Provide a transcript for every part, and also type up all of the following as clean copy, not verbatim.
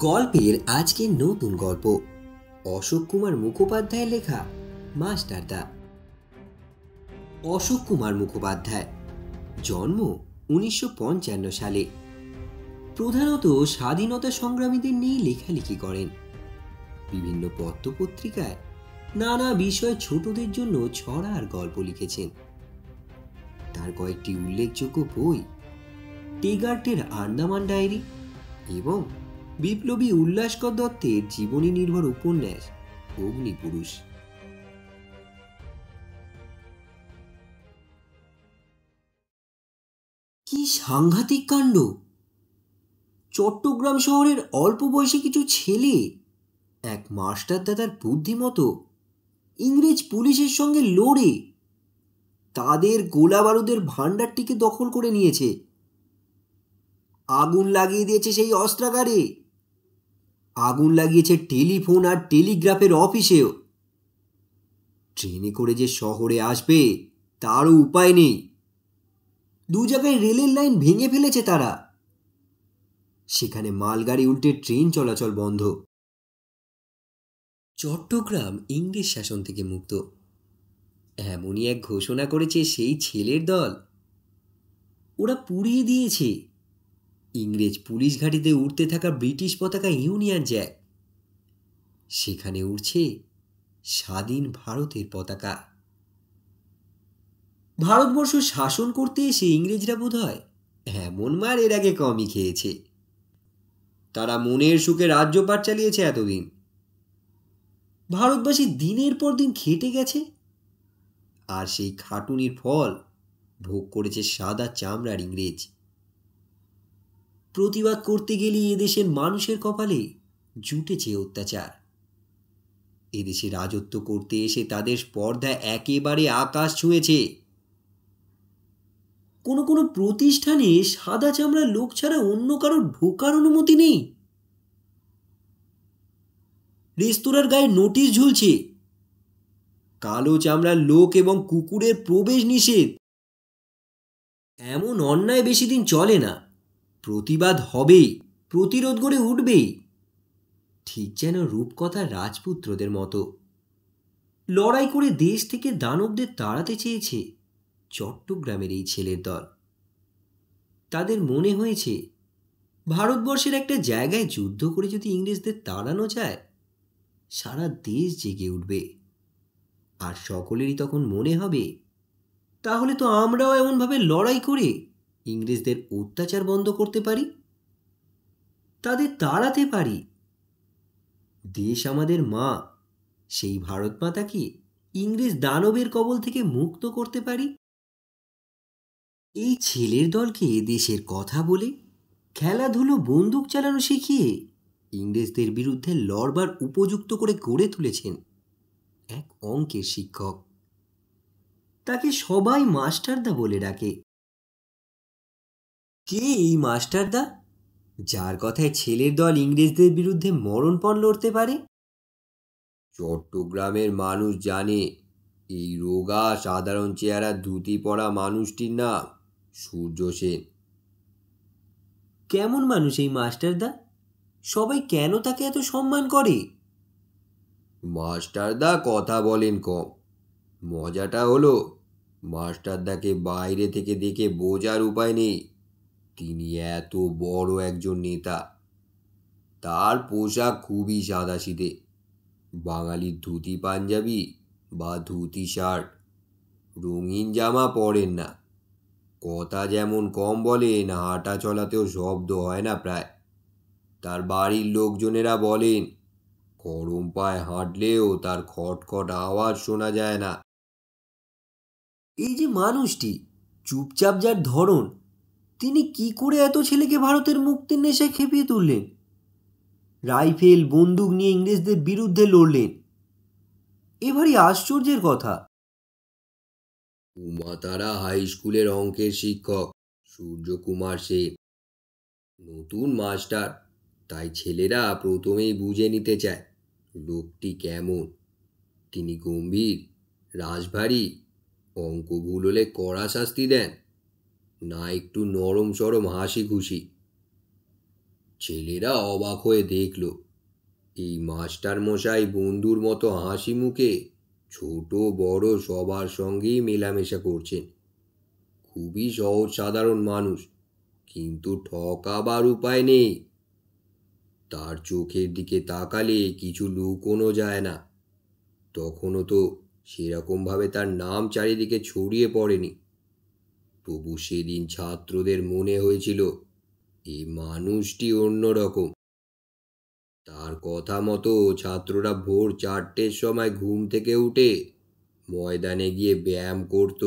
গল্পের আজকের নতুন গল্প অশোক কুমার মুখোপাধ্যায়ের লেখা মাস্টারদা। অশোক কুমার মুখোপাধ্যায়, জন্ম 1955 সালে। প্রধানত স্বাধীনতা সংগ্রামীদের নিয়ে লেখালেখি করেন। বিভিন্ন পত্রপত্রিকায় নানা বিষয়ে ছোটদের জন্য ছড়া আর গল্প লিখেছেন। তার কয়েকটি উল্লেখযোগ্য বই টেগার্টের আন্দামান ডায়েরি এবং বিপ্লবী উল্লাসকর দত্তের জীবনী নির্ভর উপন্যাস অগ্নিপুরুষ। কি সাংঘাতিক কাণ্ড! চট্টগ্রাম শহরের অল্প বয়সী কিছু ছেলে এক মাস্টার দাদার বুদ্ধিমতো ইংরেজ পুলিশের সঙ্গে লড়ে তাদের গোলা বারুদের ভাণ্ডারটিকে দখল করে নিয়েছে। আগুন লাগিয়ে দিয়েছে সেই অস্ত্রাগারে, আগুন লাগিয়েছে টেলিফোন আর টেলিগ্রাফের অফিসেও। ট্রেনে করে যে শহরে আসবে তারও উপায় নেই। দু জায়গায় রেলের লাইন ভেঙে ফেলেছে তারা। সেখানে মালগাড়ি উল্টে ট্রেন চলাচল বন্ধ। চট্টগ্রাম ইংরেজ শাসন থেকে মুক্ত, এমনই এক ঘোষণা করেছে সেই ছেলের দল। ওরা পুড়িয়ে দিয়েছে ইংরেজ পুলিশ ঘাঁটিতে উঠতে থাকা ব্রিটিশ পতাকা ইউনিয়ন জ্যাক। সেখানে উড়ছে স্বাধীন ভারতের পতাকা। ভারতবর্ষ শাসন করতে এসে ইংরেজরা বোধ হয় এমন মার এর আগে কমই খেয়েছে। তারা মনের সুখে রাজ্যপাট চালিয়েছে এতদিন। ভারতবাসী দিনের পর দিন খেটে গেছে, আর সেই খাটুনির ফল ভোগ করেছে সাদা চামড়ার ইংরেজ। প্রতিবাদ করতে গেলে এদেশের মানুষের কপালে জুটেছে অত্যাচার। এদেশে রাজত্ব করতে এসে তাদের স্পর্ধা একেবারে আকাশ ছুঁয়েছে। কোনো কোনো প্রতিষ্ঠানে সাদা চামড়ার লোক ছাড়া অন্য কারোর ঢোকার অনুমতি নেই। রেস্তোরাঁর গায়ে নোটিশ ঝুলছে, কালো চামড়ার লোক এবং কুকুরের প্রবেশ নিষেধ। এমন অন্যায় বেশি দিন চলে না। প্রতিবাদ হবেই, প্রতিরোধ গড়ে উঠবেই, ঠিক যেন রূপকথার রাজপুত্রদের মতো। লড়াই করে দেশ থেকে দানবদের তাড়াতে চেয়েছে চট্টগ্রামের এই ছেলের দল। তাদের মনে হয়েছে ভারতবর্ষের একটা জায়গায় যুদ্ধ করে যদি ইংরেজদের তাড়ানো যায়, সারা দেশ জেগে উঠবে। আর সকলেরই তখন মনে হবে, তাহলে তো আমরাও এমনভাবে লড়াই করে ইংরেজদের অত্যাচার বন্ধ করতে পারি, তাদের তাড়াতে পারি। দেশ আমাদের মা, সেই ভারত মাতাকে ইংরেজ দানবের কবল থেকে মুক্ত করতে পারি। এই ছেলের দলকে দেশের কথা বলে, খেলাধুলো, বন্দুক চালানো শিখিয়ে ইংরেজদের বিরুদ্ধে লড়বার উপযুক্ত করে গড়ে তুলেছেন এক অঙ্কের শিক্ষক। তাকে সবাই মাস্টারদা বলে ডাকে। কে এই মাস্টারদা, যার কথায় ছেলের দল ইংরেজদের বিরুদ্ধে মরণপণ লড়তে পারে? চট্টগ্রামের মানুষ জানে এই রোগা সাধারণ চেহারা ধুতি পরা মানুষটির নাম সূর্য সেন। কেমন মানুষ এই মাস্টারদা? সবাই কেন তাকে এত সম্মান করে? মাস্টারদা কথা বলেন কম। মজাটা হলো, মাস্টারদাকে বাইরে থেকে দেখে বোঝার উপায় নেই তিনি এত বড় একজন নেতা। তার পোশাক খুবই সাদাসিধে, বাঙালির ধুতি পাঞ্জাবি বা ধুতি শার্ট, রঙিন জামা পরেন না। কথা যেমন কম বলেন, হাঁটা চলাতেও শব্দ হয় না প্রায়। তার বাড়ির লোকজনেরা বলেন গরম পায়ে হাঁটলেও তার খটখট আওয়াজ শোনা যায় না। এই যে মানুষটি, চুপচাপ যার ধরন, তিনি কি করে এত ছেলেকে ভারতের মুক্তির নেশায় খেপিয়ে তুললেন? রাইফেল বন্দুক নিয়ে ইংরেজদের বিরুদ্ধে লড়লেন। এবারই আশ্চর্যের কথা। উমাতারা হাই স্কুলের অঙ্কের শিক্ষক সূর্যকুমার সেন নতুন মাস্টার, তাই ছেলেরা প্রথমেই বুঝে নিতে চায় লোকটি কেমন। তিনি গম্ভীর, রাশভারী, অঙ্ক ভুল হলে কড়া শাস্তি দেন, না একটু নরম সরম হাসি খুশি। ছেলেরা অবাক হয়ে দেখল এই মাস্টার মশাই বন্ধুর মতো হাসি মুখে ছোট বড় সবার সঙ্গেই মেলামেশা করছেন। খুবই সহজ সাধারণ মানুষ, কিন্তু ঠকাবার উপায় নেই। তার চোখের দিকে তাকালে কিছু লুকোনো যায় না। তখনও তো সেরকমভাবে তার নাম চারিদিকে ছড়িয়ে পড়েনি। তবু সেদিন ছাত্রদের মনে হয়েছিল এই মানুষটি অন্যরকম। তার কথা মতো ছাত্ররা ভোর 4টের সময় ঘুম থেকে উঠে ময়দানে গিয়ে ব্যায়াম করত,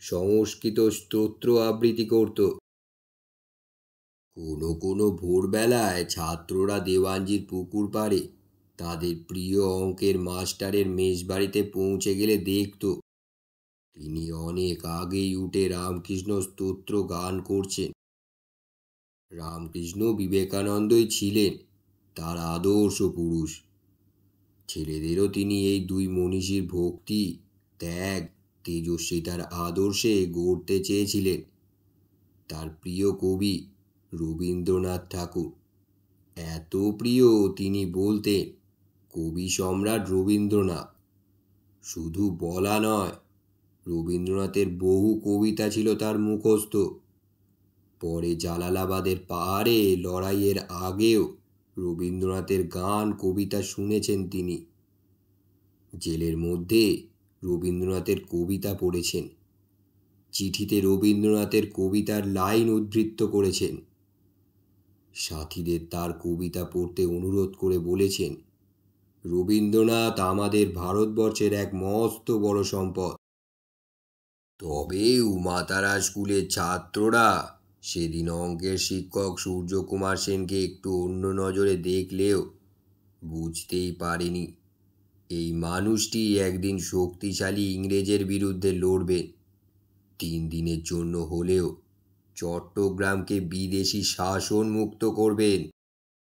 সংস্কৃত স্তোত্র আবৃত্তি করত। কোনো কোনো ভোরবেলায় ছাত্ররা দেওয়ানজির পুকুর পাড়ে তাদের প্রিয় অঙ্কের মাস্টারের মেষবাড়িতে পৌঁছে গেলে দেখত তিনি অনেক আগেই উঠে রামকৃষ্ণ স্তোত্র গান করছেন। রামকৃষ্ণ বিবেকানন্দই ছিলেন তার আদর্শ পুরুষ। ছেলেদেরও তিনি এই দুই মনীষীর ভক্তি, ত্যাগ, তেজস্বিতার আদর্শে গড়তে চেয়েছিলেন। তার প্রিয় কবি রবীন্দ্রনাথ ঠাকুর, এত প্রিয় তিনি বলতেন কবি সম্রাট রবীন্দ্রনাথ। শুধু বলা নয়, রবীন্দ্রনাথের বহু কবিতা ছিল তার মুখস্থ। পরে জালালাবাদের পাহাড়ে লড়াইয়ের আগেও রবীন্দ্রনাথের গান কবিতা শুনেছেন তিনি। জেলের মধ্যে রবীন্দ্রনাথের কবিতা পড়েছেন, চিঠিতে রবীন্দ্রনাথের কবিতার লাইন উদ্ধৃত করেছেন। সাথীদের তার কবিতা পড়তে অনুরোধ করে বলেছেন, রবীন্দ্রনাথ আমাদের ভারতবর্ষের এক মস্ত বড় সম্পদ। তবে উমাতারা স্কুলের ছাত্ররা সেদিন অঙ্কের শিক্ষক সূর্যকুমার সেনকে একটু অন্য নজরে দেখলেও বুঝতেই পারেনি এই মানুষটি একদিন শক্তিশালী ইংরেজের বিরুদ্ধে লড়বে। 3 দিনের জন্য হলেও চট্টগ্রামকে বিদেশি শাসন মুক্ত করবেন।